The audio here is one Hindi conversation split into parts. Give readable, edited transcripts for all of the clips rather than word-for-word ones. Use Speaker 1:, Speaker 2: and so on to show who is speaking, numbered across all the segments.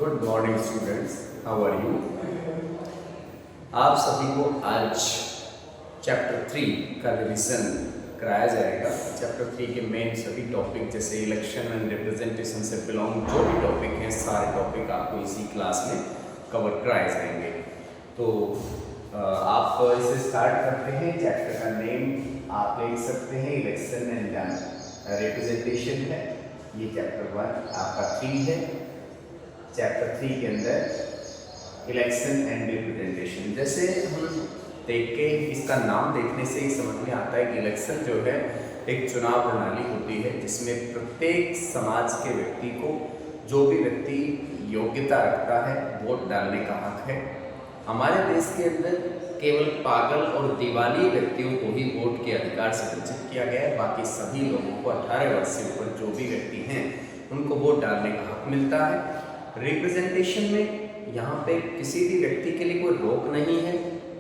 Speaker 1: Good morning students, how are you. आप सभी को आज चैप्टर 3 का रिवीजन कराया जाएगा। चैप्टर 3 के मेन सभी टॉपिक जैसे इलेक्शन एंड रिप्रेजेंटेशन से बिलोंग जो भी टॉपिक हैं सारे टॉपिक आपको इसी क्लास में कवर कराए जाएंगे। तो आप इसे स्टार्ट करते हैं। चैप्टर का नेम आप देख सकते हैं, इलेक्शन एंड रिप्रेजेंटेशन है। ये चैप्टर 1 आपका 3 है। चैप्टर 3 के अंदर इलेक्शन एंड रिप्रेजेंटेशन, जैसे हम देख के इसका नाम देखने से ही समझ में आता है कि इलेक्शन जो है एक चुनाव प्रणाली होती है जिसमें प्रत्येक समाज के व्यक्ति को, जो भी व्यक्ति योग्यता रखता है, वोट डालने का हक है। हमारे देश के अंदर केवल पागल और दिवाली व्यक्तियों को ही वोट के अधिकार से वंचित किया गया है। बाकी सभी लोगों को 18 वर्ष से ऊपर जो भी व्यक्ति हैं उनको वोट डालने का हक मिलता है। रिप्रेजेंटेशन में यहाँ पे किसी भी व्यक्ति के लिए कोई रोक नहीं है।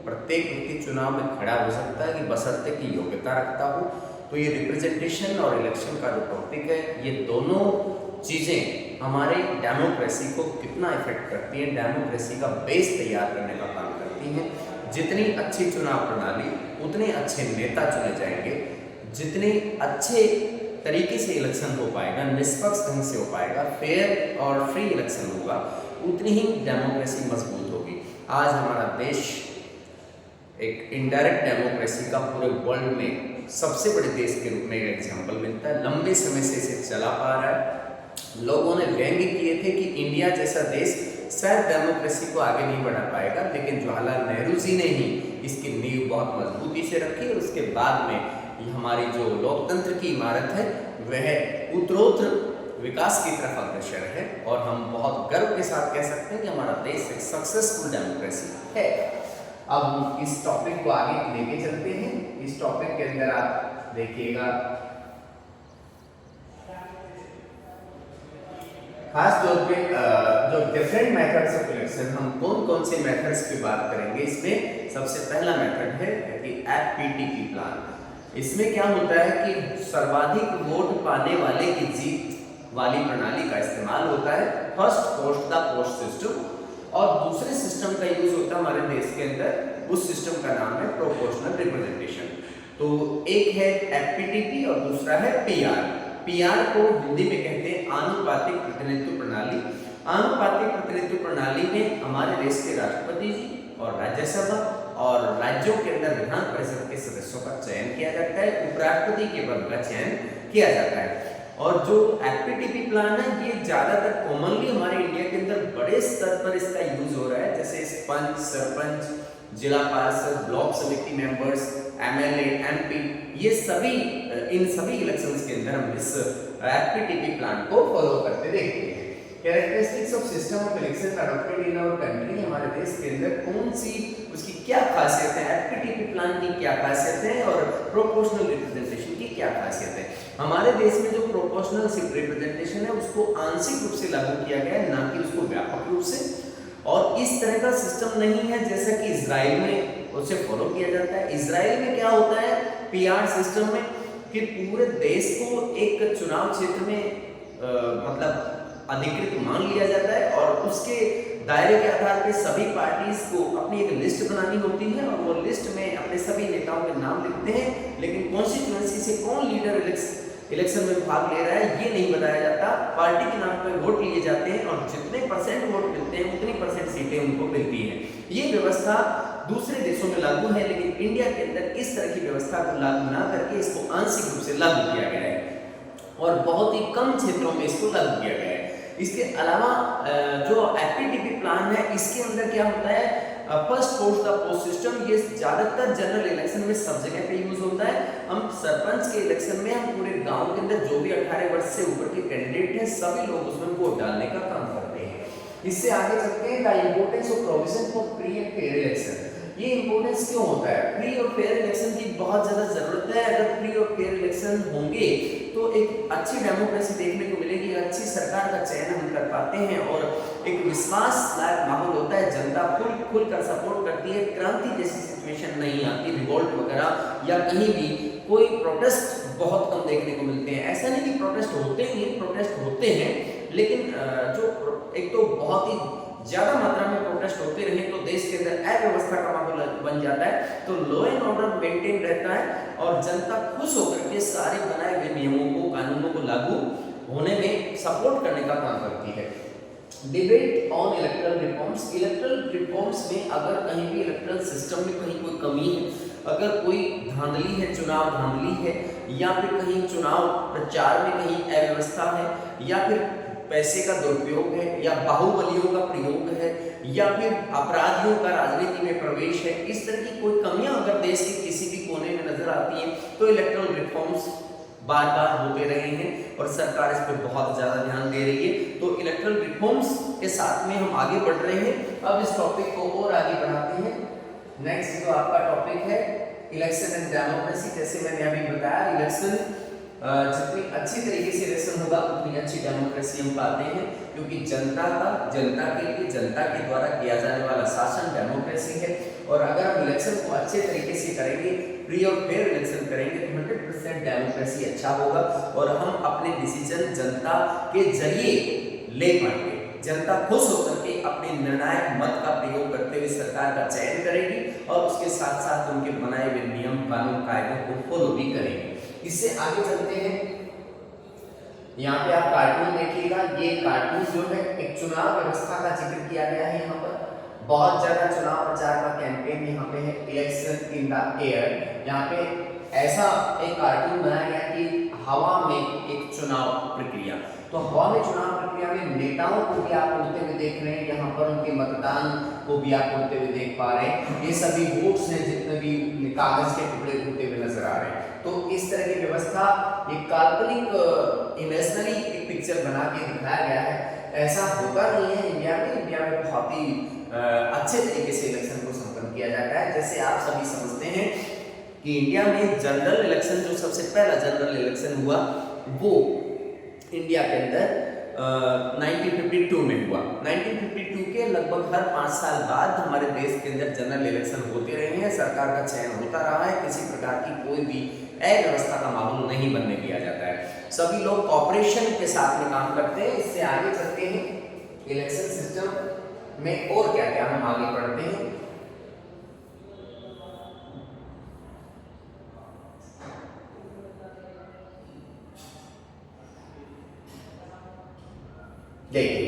Speaker 1: प्रत्येक व्यक्ति चुनाव में खड़ा हो सकता है कि बशर्ते की योग्यता रखता हो। तो ये रिप्रेजेंटेशन और इलेक्शन का जो टॉपिक है, ये दोनों चीज़ें हमारे डेमोक्रेसी को कितना इफेक्ट करती हैं, डेमोक्रेसी का बेस तैयार करने का काम करती हैं। जितनी अच्छी चुनाव प्रणाली उतने अच्छे नेता चुने जाएंगे, जितने अच्छे तरीके से इलेक्शन हो पाएगा, निष्पक्ष ढंग से हो पाएगा, फेयर और फ्री इलेक्शन होगा, उतनी ही डेमोक्रेसी मजबूत होगी। आज हमारा देश एक इनडायरेक्ट डेमोक्रेसी का पूरे वर्ल्ड में सबसे बड़े देश के रूप में एक एग्जाम्पल मिलता है। लंबे समय से इसे चला पा रहा है। लोगों ने व्यंग्य किए थे कि इंडिया जैसा देश शायद डेमोक्रेसी को आगे नहीं बढ़ा पाएगा, लेकिन जवाहरलाल नेहरू जी ने ही इसकी नींव बहुत मजबूती से रखी और उसके बाद में हमारी जो लोकतंत्र की इमारत है वह उत्तरोत्तर विकास की तरफ अग्रसर है और हम बहुत गर्व के साथ कह सकते हैं कि हमारा देश एक सक्सेसफुल डेमोक्रेसी है। अब हम इस टॉपिक को आगे लेके चलते हैं। इस टॉपिक के अंदर आप देखिएगा, खास तौर पे जो डिफरेंट मेथड्स ऑफ इलेक्शन, हम कौन कौन से मेथड्स की बात करेंगे। इसमें सबसे पहला मेथड है कि एफपीटीपी प्लान। इसमें क्या होता है कि सर्वाधिक वोट पाने वाले की जीत वाली प्रणाली का इस्तेमाल होता है, first post the post system. और दूसरे सिस्टम का यूज होता है हमारे देश के अंदर, उस सिस्टम का नाम है प्रोपोर्शनल रिप्रेजेंटेशन। तो एक है एफपीटीपी और दूसरा है पीआर। पीआर को हिंदी में कहते हैं आनुपातिक प्रतिनिधित्व प्रणाली। आनुपातिक प्रतिनिधित्व प्रणाली में हमारे देश के राष्ट्रपति जी और राज्यसभा और राज्यों के अंदर विधान परिषद के सदस्यों का चयन किया जाता है, उपराष्ट्रपति के पद का चयन किया जाता है। और जो एफपीटीपी प्लान है ये ज्यादातर कॉमनली हमारे इंडिया के अंदर बड़े स्तर पर इसका यूज हो रहा है, जैसे पंच, सरपंच, जिला पार्षद, ब्लॉक समिति मेंबर्स, एमएलए, एमपी, ये सभी इन सभी इलेक्शंस के अंदर हम इस एफपीटीपी प्लान को फॉलो करते देखते हैं। Characteristics of system of election adopted in our country, हमारे देश के अंदर कौन सी उसकी क्या खासियत है, एफपीटीपी प्लान की क्या खासियत है और प्रोपोर्शनल रिप्रेजेंटेशन की क्या खासियत है। हमारे देश में जो प्रोपोर्शनल रिप्रेजेंटेशन है उसको आंशिक रूप से लागू किया गया है, ना कि उसको व्यापक रूप से। और इस तरह का सिस्टम नहीं है जैसा कि इजराइल में उसे फॉलो किया जाता है। इजराइल में क्या होता है पीआर सिस्टम में कि पूरे देश को एक चुनाव क्षेत्र में मतलब अधिकृत मान लिया जाता है और उसके दायरे के आधार पर सभी पार्टीज को अपनी एक लिस्ट बनानी होती है और वो लिस्ट में अपने सभी नेताओं के नाम लिखते हैं, लेकिन कॉन्स्टिट्यूएंसी से कौन लीडर इलेक्शन में भाग ले रहा है ये नहीं बताया जाता। पार्टी के नाम पर वोट लिए जाते हैं और जितने परसेंट वोट मिलते हैं उतनी परसेंट सीटें उनको मिलती हैं। ये व्यवस्था दूसरे देशों में लागू है, लेकिन इंडिया के अंदर इस तरह की व्यवस्था को लागू ना करके इसको आंशिक रूप से लागू किया गया है और बहुत ही कम क्षेत्रों में इसको लागू किया गया है। इसके अलावा जो एफपीटीपी प्लान है इसके अंदर क्या होता है, first post the post system, ये ज्यादातर जनरल इलेक्शन में सब जगह पे यूज होता है। हम सरपंच के इलेक्शन में हम पूरे गांव के अंदर जो भी 18 वर्ष से ऊपर के कैंडिडेट हैं सभी लोग उसमें वोट डालने का काम करते हैं। इससे आगे चलते हैं the importance of provision for free and fair election. ये इंपॉर्टेंस क्यों होता है, फ्री और फेयर इलेक्शन की बहुत ज्यादा जरूरत है। अगर फ्री और फेयर इलेक्शन होंगे तो एक अच्छी डेमोक्रेसी देखने को मिलेगी, अच्छी सरकार का चयन हम कर पाते हैं और एक विश्वास लायक माहौल होता है, जनता खुल कर सपोर्ट करती है, क्रांति जैसी सिचुएशन नहीं आती, रिवोल्ट वगैरह या कहीं भी कोई प्रोटेस्ट बहुत कम देखने को मिलते हैं। ऐसा नहीं कि प्रोटेस्ट होते ही नहीं, प्रोटेस्ट होते हैं, लेकिन जो एक तो बहुत ही ज्यादा मात्रा में प्रोटेस्ट होते रहे तो देश के अंदर अव्यवस्था का माहौल बन जाता है, तो लॉ एंड ऑर्डर मेंटेन रहता है और जनता खुश होकर के सारे बनाए हुए नियमों को, कानूनों को लागू होने में सपोर्ट करने का काम करती है। Debate on electoral reforms. Electoral reforms में अगर कहीं भी इलेक्ट्रल सिस्टम में कहीं कोई कमी है, अगर कोई धांधली है, चुनाव धांधली है, या फिर कहीं चुनाव प्रचार में कहीं अव्यवस्था है, या फिर पैसे का दुरुपयोग है, या बाहुबलियों का प्रयोग है, या फिर अपराधियों का राजनीति में प्रवेश है, इस तरह की कोई कमियां अगर देश के किसी भी कोने में नजर आती हैं तो इलेक्ट्रल रिफॉर्म्स बार बार होते रहे हैं और सरकार इस पर बहुत ज्यादा ध्यान दे रही है। तो इलेक्ट्रल रिफॉर्म्स के साथ में हम आगे बढ़ रहे हैं। अब इस टॉपिक को और आगे बढ़ाते हैं। नेक्स्ट जो आपका टॉपिक है इलेक्शन एंड डेमोक्रेसी। जैसे मैंने अभी बताया, इलेक्शन जितनी अच्छी तरीके से इलेक्शन होगा उतनी अच्छी डेमोक्रेसी हम पाते हैं, क्योंकि जनता के लिए, जनता के द्वारा किया जाने वाला शासन डेमोक्रेसी है। और अगर हम इलेक्शन को अच्छे तरीके से करेंगे, फ्री और फेयर इलेक्शन करेंगे, तो 100% डेमोक्रेसी अच्छा होगा और हम अपने डिसीजन जनता के जरिए ले पाएंगे। जनता खुश होकर के अपने निर्णायक मत का प्रयोग करते हुए सरकार का चयन करेगी और उसके साथ साथ उनके बनाए हुए नियम, कानून, कायदों को फॉलो भी करेगी। इससे आगे चलते हैं। यहाँ पे आप कार्टून देखिएगा, ये कार्टून जो है एक चुनाव व्यवस्था का जिक्र किया गया है। यहाँ पर बहुत ज्यादा चुनाव प्रचार का कैंपेन यहाँ पे है, इलेक्शन इन द एयर। यहाँ पे ऐसा एक कार्टून बनाया गया कि हवा में एक चुनाव प्रक्रिया, तो हवा में चुनाव प्रक्रिया में नेताओं को भी आप उड़ते हुए देख रहे हैं, यहाँ पर उनके मतदान को भी आप उड़ते हुए देख पा रहे हैं। ये सभी वोट्स हैं जितने भी कागज के टुकड़े उड़ते हुए नजर आ रहे हैं। तो इस तरह की व्यवस्था एक काल्पनिक इमेजिनरी एक पिक्चर बना के दिखाया गया है। ऐसा होता नहीं है इंडिया में। इंडिया में बहुत ही अच्छे तरीके से इलेक्शन को संपन्न किया जाता है। जैसे आप सभी समझते हैं कि इंडिया में जनरल इलेक्शन, जो सबसे पहला जनरल इलेक्शन हुआ, वो इंडिया के अंदर 1952 में हुआ। 1952 के लगभग हर 5 साल बाद हमारे देश के अंदर जनरल इलेक्शन होते रहे हैं, सरकार का चयन होता रहा है, किसी प्रकार की कोई भी अव्यवस्था का माहौल नहीं बनने दिया जाता है, सभी लोग कॉपरेशन के साथ में काम करते हैं। इससे आगे चलते हैं इलेक्शन सिस्टम में और क्या क्या हम आगे बढ़ते हैं। देखिए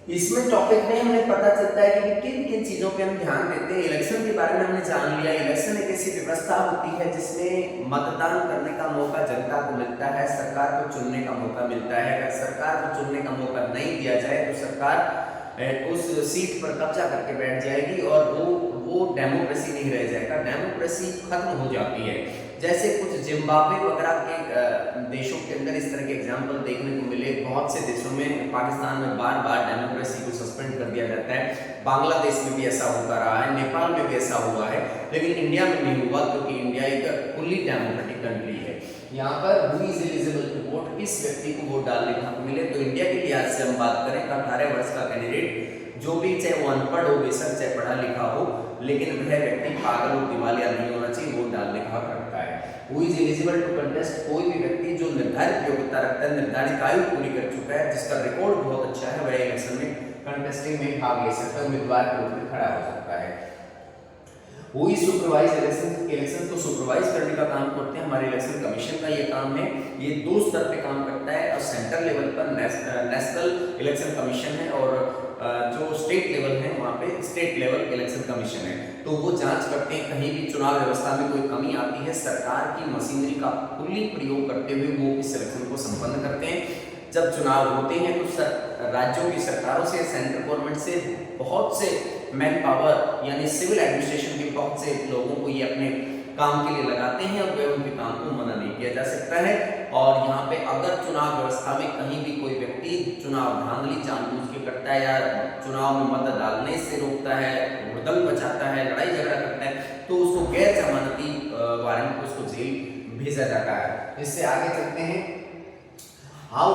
Speaker 1: इसमें टॉपिक में हमें पता चलता है कि किन किन चीजों पे हम ध्यान देते हैं। इलेक्शन के बारे में हमने जान लिया। इलेक्शन एक ऐसी व्यवस्था होती है जिसमें मतदान करने का मौका जनता को मिलता है, सरकार को चुनने का मौका मिलता है। अगर सरकार को चुनने का मौका नहीं दिया जाए तो सरकार उस सीट पर कब्जा करके बैठ जाएगी और वो डेमोक्रेसी नहीं रह जाएगा, डेमोक्रेसी खत्म हो जाती है। जैसे कुछ जिम्बाब्वे वगैरह के देशों के अंदर इस तरह के एग्जाम्पल देखने को मिले। बहुत से देशों में, पाकिस्तान में बार बार डेमोक्रेसी को सस्पेंड कर दिया जाता है, बांग्लादेश में भी ऐसा होता रहा है, नेपाल में भी ऐसा हुआ है, लेकिन इंडिया में नहीं हुआ क्योंकि इंडिया एक फुल्ली डेमोक्रेटिक कंट्री है। यहाँ पर who is eligible to vote, किस व्यक्ति को वोट डालने का हक मिले। तो इंडिया के लिहाज से हम बात करें तो 18 वर्ष का कैंडिडेट जो भी, चाहे वो अनपढ़ हो बेशक, चाहे पढ़ा लिखा हो, लेकिन वह व्यक्ति पागल और दिवालिया नहीं होना चाहिए, वोट डालने का हक रखता है। Who is eligible to contest, कोई भी व्यक्ति जो निर्धारित योग्यता रखता है, निर्धारित आयु पूरी कर चुका है, जिसका रिकॉर्ड बहुत अच्छा है, वह इलेक्शन में कंटेस्टिंग में भाग ले सकता है, उम्मीदवार के रूप में खड़ा हो सकता है। Who is supervise election, election को सुपरवाइज करने का काम करते हैं हमारे इलेक्शन कमीशन का ये काम है। ये 2 स्तर पे काम करता है और सेंट्रल लेवल पर नेशनल इलेक्शन कमीशन है और जो स्टेट लेवल है वहाँ पे स्टेट लेवल इलेक्शन कमीशन है। तो वो जांच करते हैं कहीं भी चुनाव व्यवस्था में कोई कमी आती है, सरकार की मशीनरी का फुल्ली प्रयोग करते हुए वो इस इलेक्शन को संपन्न करते हैं। जब चुनाव होते हैं तो राज्यों की सरकारों से, सेंट्रल गवर्नमेंट से बहुत से मैन पावर यानी सिविल एडमिनिस्ट्रेशन के बहुत से लोगों को ये अपने काम के लिए लगाते हैं और वे उनके काम को मना नहीं किया जा सकता है। और यहाँ पे अगर चुनाव व्यवस्था में कहीं भी कोई व्यक्ति चुनाव धांधली जानबूझ के करता है या चुनाव में मत डालने से रोकता है, हुड़दंग मचाता है, लड़ाई झगड़ा करता है, तो उसको गैर जमानती वारंट पर उसको जेल भेजा जाता है। इससे आगे चलते हैं। How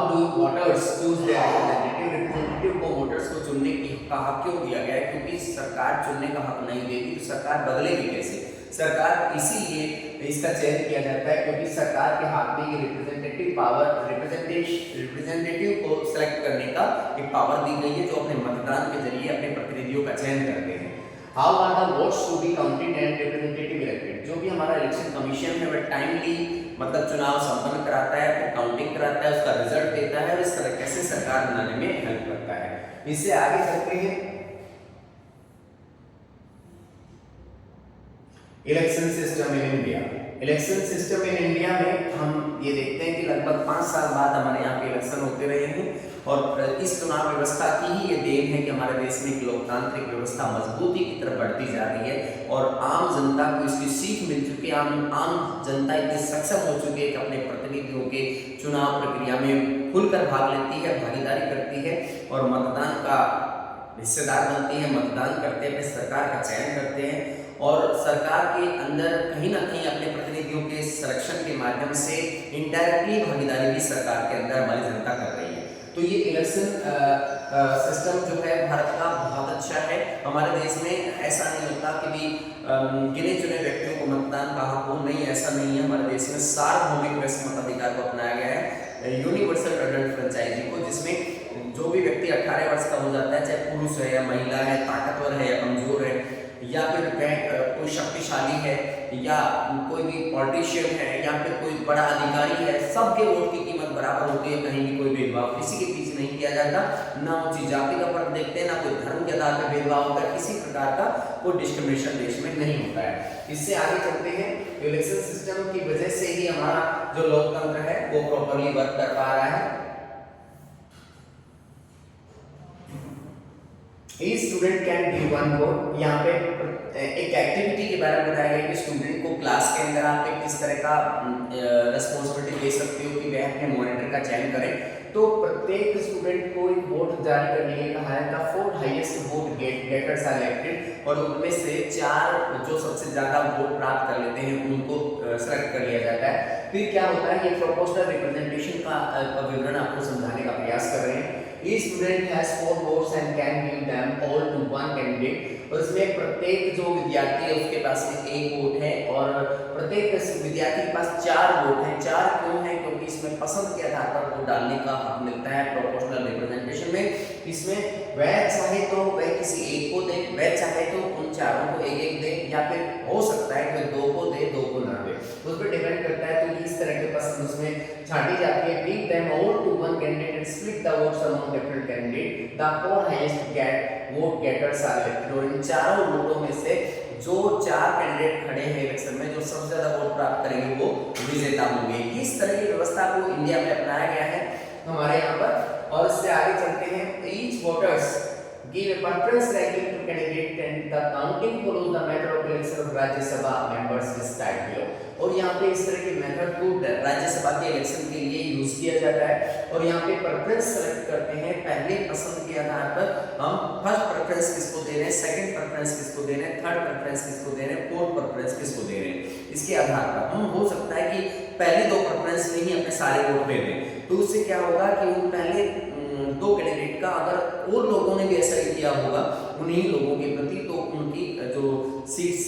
Speaker 1: do voters choose their representative, representative को वोटर्स को चुनने का हक क्यों दिया गया है? क्योंकि सरकार चुनने का हक नहीं देगी तो सरकार बदलेगी कैसे? सरकार इसीलिए इसका चयन किया जाता है क्योंकि सरकार के हाथ में ये रिप्रेजेंटेटिव पावर रिप्रेजेंटेटिव को सेलेक्ट करने का एक पावर दी गई है जो अपने मतदान के जरिए अपने प्रतिनिधियों का चयन करते हैं। How are the votes to be counted and representative elected, जो भी हमारा इलेक्शन कमीशन है वह टाइमली मतलब चुनाव संपन्न कराता है, फिर काउंटिंग कराता है, उसका रिजल्ट देता है और इस तरीके से सरकार बनाने में हेल्प करता है। इससे आगे चलते हैं election system in India. Election system in India में हम ये देखते हैं कि लगभग 5 साल बाद हमारे यहाँ पे इलेक्शन होते रहे हैं और इस चुनाव व्यवस्था की ही ये देन है कि हमारे देश में एक लोकतांत्रिक व्यवस्था मजबूती की तरफ बढ़ती जा रही है और आम जनता को इसकी सीख मिल चुकी है। आम जनता इतनी सक्षम हो चुकी है कि अपने प्रतिनिधियों के चुनाव प्रक्रिया में खुलकर भाग लेती है, भागीदारी करती है और मतदान का हिस्सेदार बनती है, मतदान करते हैं, अपने सरकार का चयन करते हैं और सरकार के अंदर कहीं ना कहीं अपने प्रतिनिधियों के सिलेक्शन के माध्यम से इनडायरेक्टली भागीदारी भी सरकार के अंदर हमारी जनता कर रही है। तो ये इलेक्शन सिस्टम जो है भारत का बहुत अच्छा है। हमारे देश में ऐसा नहीं होता कि भी गिने चुने व्यक्तियों को मतदान का हक हो, नहीं, ऐसा नहीं है। हमारे देश में सार्वभौमिक मताधिकार को अपनाया गया है, यूनिवर्सल अडल्ट फ्रेंचाइजी को, जिसमें जो भी व्यक्ति 18 वर्ष का हो जाता है, चाहे पुरुष है या महिला है, ताकतवर है या कमजोर है, या फिर कोई शक्तिशाली है या कोई भी पॉलिटिशियन है या फिर कोई बड़ा अधिकारी है, सबके वोट की कीमत बराबर होती है। कहीं भी कोई भेदभाव किसी के पीछे नहीं किया जाता, ना ऊंची जाति का फर्क देखते हैं, ना कोई धर्म के आधार पर भेदभाव होता है, किसी प्रकार का कोई डिस्क्रिमिनेशन देश में नहीं होता है। इससे आगे चलते हैं, इलेक्शन सिस्टम की वजह से ही हमारा जो लोकतंत्र है वो प्रॉपरली वर्क कर पा रहा है। Each student can give one vote। यहाँ पे एक एक्टिविटी के बारे में बताया गया कि स्टूडेंट को क्लास के अंदर आप किस तरह का रिस्पॉन्सिबिलिटी दे सकते हो कि वह अपने मॉनिटर का चयन करें। तो प्रत्येक स्टूडेंट को एक वोट जारी करने के लिए कहा है, 4 highest vote getters are elected और उनमें से 4 जो सबसे ज्यादा वोट प्राप्त कर लेते हैं उनको सेलेक्ट कर लिया जाता है। फिर क्या होता है, ये प्रोपोर्शनल रिप्रेजेंटेशन का विवरण आपको समझाने का प्रयास कर रहे हैं। Each student has 4 votes and can give them all to one candidate। और इसमें प्रत्येक जो विद्यार्थी है उसके पास में 1 वोट है और प्रत्येक विद्यार्थी के पास 4 वोट हैं। 4 क्यों है? क्योंकि इसमें पसंद के आधार पर वोट डालने का हक मिलता है प्रोपोर्शनल रिप्रेजेंटेशन में। इसमें वह चाहे तो वह किसी एक को दे, वह चाहे तो उन चारों को एक दे, या फिर हो सकता है कि वह 2 को दे, 2 को ना दे, उस पर डिपेंड करता है। तो इस तरह के पसंद उसमें छांटी जाती है। Give them all to one candidate and split the votes among different candidates। The 4 highest vote getters are elected। और इन चारों वोटों में से जो 4 कैंडिडेट खड़े हैं इलेक्शन में, जो सबसे ज्यादा वोट प्राप्त करेंगे वो विजेता होंगे। इस तरह की व्यवस्था को इंडिया में अपनाया गया है हमारे यहाँ पर। और इससे आगे चलते हैं, each voters give a preference ranking to candidate and the counting follows the method of election of Rajya Sabha members described below। और यहाँ पे इस तरह के मेथड को राज्यसभा के इलेक्शन के लिए यूज किया जाता है और यहाँ पे प्रेफरेंस सेलेक्ट करते हैं। पहले पसंद के आधार पर हम फर्स्ट प्रेफरेंस किसको दे रहे हैं, सेकंड प्रेफरेंस किसको दे रहे हैं, थर्ड प्रेफरेंस किसको दे रहे हैं, फोर्थ प्रेफरेंस किसको दे रहे हैं। इसके आधार पर हम हो सकता है कि पहले 2 प्रेफरेंस में ही अपने सारे वोट दे दें। तो उससे क्या होगा कि उन पहले 2 कैंडिडेट का अगर और लोगों ने भी ऐसा ही किया होगा उन्हीं लोगों के प्रति, तो उनकी जो सीट्स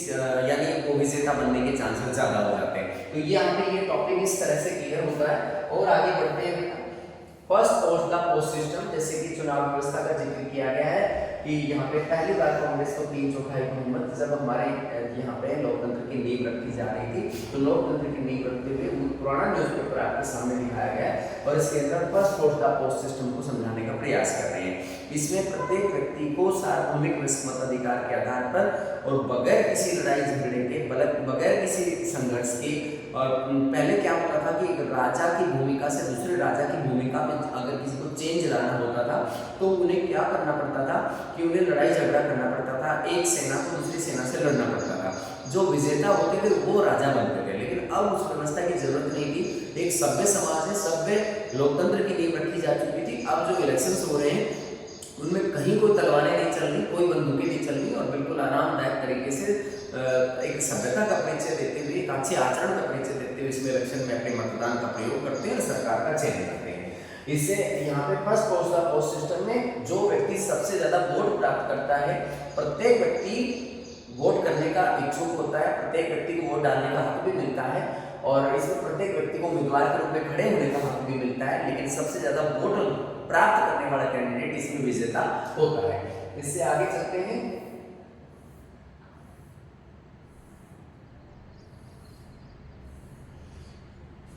Speaker 1: यानी वो विजेता बनने के चांसेस ज्यादा हो जाते हैं। तो यहाँ पे ये टॉपिक इस तरह से क्लियर होता है। और आगे बढ़ते हैं, first post the post system. जैसे कि चुनाव व्यवस्था का जिक्र किया गया है कि यहाँ पे पहली बार कांग्रेस को 3/4 बहुमत, जब हमारे यहाँ पे लोकतंत्र की नींव रखी जा रही थी, तो लोकतंत्र की नींव रखते हुए पुराना न्यूज़पेपर आपके सामने दिखाया गया है और इसके अंदर first post the post system को समझाने का प्रयास कर रहे हैं। इसमें प्रत्येक व्यक्ति को सार्वभौमिक मताधिकार के आधार पर और बगैर किसी लड़ाई झगड़े के, बगैर किसी संघर्ष के, और पहले क्या होता था कि राजा की भूमिका से दूसरे राजा की भूमिका में अगर किसी को चेंज लाना होता था तो उन्हें क्या करना पड़ता था कि उन्हें लड़ाई झगड़ा करना पड़ता था, एक सेना को दूसरी सेना से लड़ना पड़ता था। जो विजेता होते थे वो राजा बनते थे। लेकिन अब उस व्यवस्था की जरूरत नहीं थी। एक सभ्य समाज में सभ्य लोकतंत्र की नींव रखी जा चुकी थी। अब जो इलेक्शंस हो रहे हैं उनमें कहीं कोई तलवारें नहीं चल रही, कोई बंदूकें नहीं चल रही और बिल्कुल आरामदायक तरीके से एक सभ्यता का परिचय देते हुए, एक अच्छे आचरण का परिचय देते हुए इसमें इलेक्शन में अपने मतदान का प्रयोग करते हैं और सरकार का चयन करते हैं। इससे यहाँ पे first post the post system में जो व्यक्ति सबसे ज्यादा वोट प्राप्त करता है, प्रत्येक व्यक्ति वोट करने का इच्छुक होता है, प्रत्येक व्यक्ति को वोट डालने का हक भी मिलता है और इसमें प्रत्येक व्यक्ति को उम्मीदवार के रूप में खड़े होने का हक भी मिलता है, लेकिन सबसे ज्यादा वोट प्राप्त करने वाला कैंडिडेट इसमें विजेता होता है। इससे आगे चलते हैं।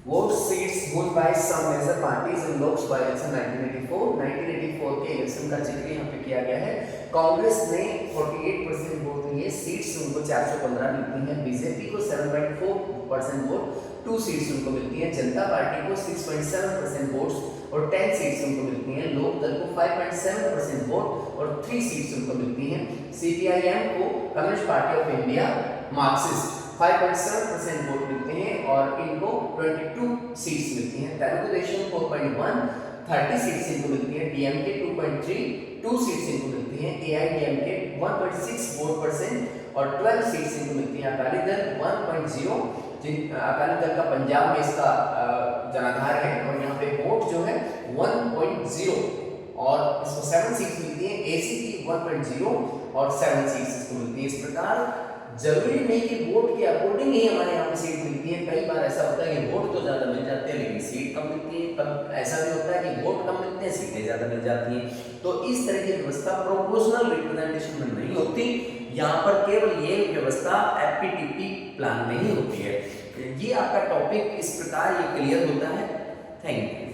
Speaker 1: Vote seats won by some major parties in Lok Sabha election 1984 के इलेक्शन का जिक्र यहाँ पे किया गया है। कांग्रेस ने 48% वोट लिए, सीट्स उनको 415 मिलती हैं, बीजेपी को 7.4% वोट, 2 सीट्स उनको मिलती हैं, जनता पार्टी को 6.7% वोट्स और 10 सीट्स उनको मिलती हैं, लोक दल को 5.7% वोट और 3 सीट्स उनको मिलती हैं, सीपीआईएम को, communist party of India, Marxist 5.7% vote मिलते हैं और इनको 22 सीट्स मिलती हैं, तेलुगु देशम 4.1 30 सीट्स इनको मिलती हैं, डीएमके 2.3 2 सीट्स इनको मिलती हैं, एआईडीएमके 1.6 वोट परसेंट और 12 सीट्स इनको मिलती हैं, अकाली दल 1.0 अकाली दल का पंजाब में इसका जनाधार है और यहाँ पे वोट जो है 1.0 और इसको 7 सीट्स मिलती हैं, एसीपी 1.0 और 7 सीट्स इसको मिलती है। इस प्रकार जरूरी नहीं कि वोट के अकॉर्डिंग ही हमारे यहाँ पे सीट मिलती है, कई बार ऐसा होता है कि वोट तो ज्यादा मिल जाते हैं लेकिन सीट कम मिलती है, कब ऐसा भी होता है कि वोट कम मिलते हैं सीटें ज्यादा मिल जाती हैं। तो इस तरह की व्यवस्था प्रोपोर्शनल रिप्रेजेंटेशन में नहीं होती, यहाँ पर केवल ये व्यवस्था एफपीटीपी प्लान में ही होती है। ये आपका टॉपिक इस प्रकार ये क्लियर होता है। Thank you.